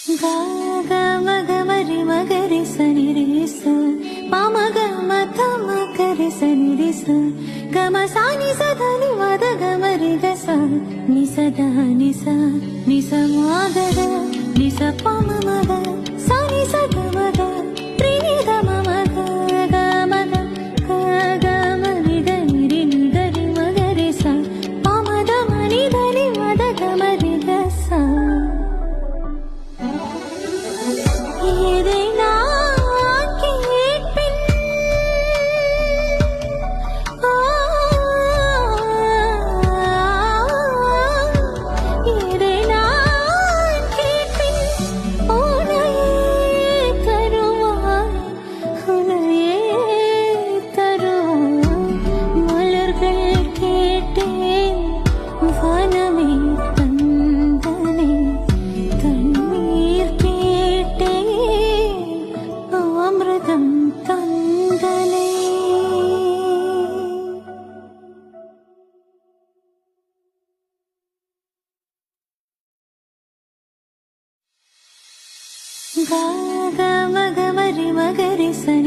गा गा मग मरि मगरि सनि रे स पाम ग म थ म गरि सनि रे स ग म सा नि स ध नि म द ग म रि ग स नि स द नि स म ग ग नि स प म म ग सा नि स ग म ग रि नि द म म ग ग म ग ग ग म रि ग नि रि नि ग रि म ग रि स प म द म नि ध नि म द ग म रि ग स இதை நான் கேட்பின் இதை நான் கேட்பின் உனையே தருவாய் உனையே தருவாய் மலர்கள் கேட்டேன் வனமே தந்தனே தண்ணீர் கேட்டேன் அமிர்தம் தந்தனே. गा गा मग मरि मगरि स